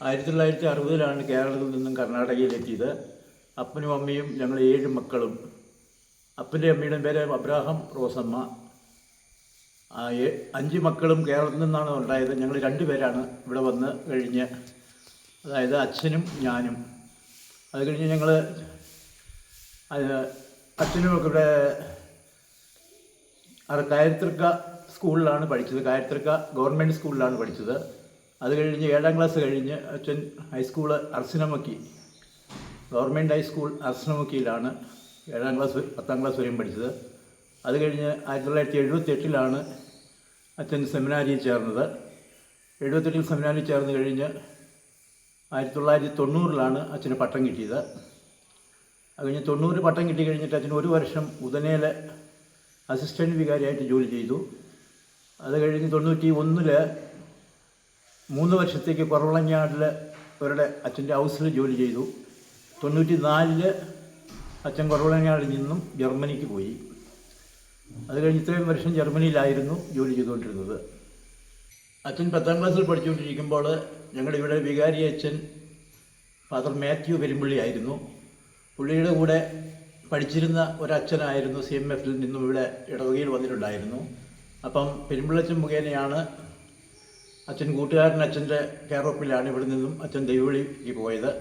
1960-ലാണ് കേരളത്തിൽ നിന്നും കർണാടകയിലെത്തിയത്. അപ്പനും അമ്മയും ഞങ്ങൾ 7 മക്കളും. അപ്പൻ്റെ അമ്മയുടെ പേര് അബ്രാഹം റോസമ്മ. 5 മക്കളും കേരളത്തിൽ നിന്നാണ് ഉണ്ടായത്. ഞങ്ങൾ 2 പേരാണ് ഇവിടെ വന്ന് കഴിഞ്ഞ്, അതായത് അച്ഛനും ഞാനും. അത് കഴിഞ്ഞ് ഞങ്ങൾ അച്ഛനുമൊക്കെ ഇവിടെ കയർത്തൃക്ക സ്കൂളിലാണ് പഠിച്ചത്. കയർത്തൃക്ക ഗവൺമെൻറ് സ്കൂളിലാണ് പഠിച്ചത്. അത് കഴിഞ്ഞ് 7ാം ക്ലാസ് കഴിഞ്ഞ് അച്ഛൻ ഹൈസ്കൂള് അർസിനമുക്കി, ഗവൺമെൻറ് ഹൈസ്കൂൾ അർസിനമുക്കിയിലാണ് 7ാം ക്ലാസ് 10ാം ക്ലാസ് വരെയും പഠിച്ചത്. അത് കഴിഞ്ഞ് 1978-ലാണ് അച്ഛൻ സെമിനാരിയിൽ ചേർന്നത്. 78-ൽ സെമിനാരിയിൽ ചേർന്ന് കഴിഞ്ഞ് 1990-ലാണ് അച്ഛന് പട്ടം കിട്ടിയത്. അത് കഴിഞ്ഞ് 90 പട്ടം കിട്ടി കഴിഞ്ഞിട്ട് അച്ഛൻ 1 വർഷം ഉദനയിൽ അസിസ്റ്റൻറ്റ് വികാരിയായിട്ട് ജോലി ചെയ്തു. അത് കഴിഞ്ഞ് 91-ൽ 3 വർഷത്തേക്ക് കുറവളഞ്ഞാടിൽ അവരുടെ അച്ഛൻ്റെ ഹൗസിൽ ജോലി ചെയ്തു. 94-ൽ അച്ഛൻ കുറവളഞ്ഞാടിൽ നിന്നും ജർമ്മനിക്ക് പോയി. അത് കഴിഞ്ഞ് ഇത്രയും വർഷം ജർമ്മനിയിലായിരുന്നു ജോലി ചെയ്തുകൊണ്ടിരുന്നത്. അച്ഛൻ 10ാം ക്ലാസ്സിൽ പഠിച്ചുകൊണ്ടിരിക്കുമ്പോൾ ഞങ്ങളുടെ ഇവിടെ വികാരി അച്ഛൻ ഫാദർ മാത്യു പെരുമ്പള്ളി ആയിരുന്നു. പുള്ളിയുടെ കൂടെ പഠിച്ചിരുന്ന ഒരച്ഛനായിരുന്നു CMF-ൽ നിന്നും ഇവിടെ ഇടവകയിൽ വന്നിട്ടുണ്ടായിരുന്നു. അപ്പം പെരുമ്പിള്ളച്ചൻ മുഖേനയാണ് അച്ഛൻ കൂട്ടുകാരൻ അച്ഛൻ്റെ കെയർ ഓഫിലാണ് ഇവിടെ നിന്നും അച്ഛൻ ദൈവവിളിക്ക് പോയത്.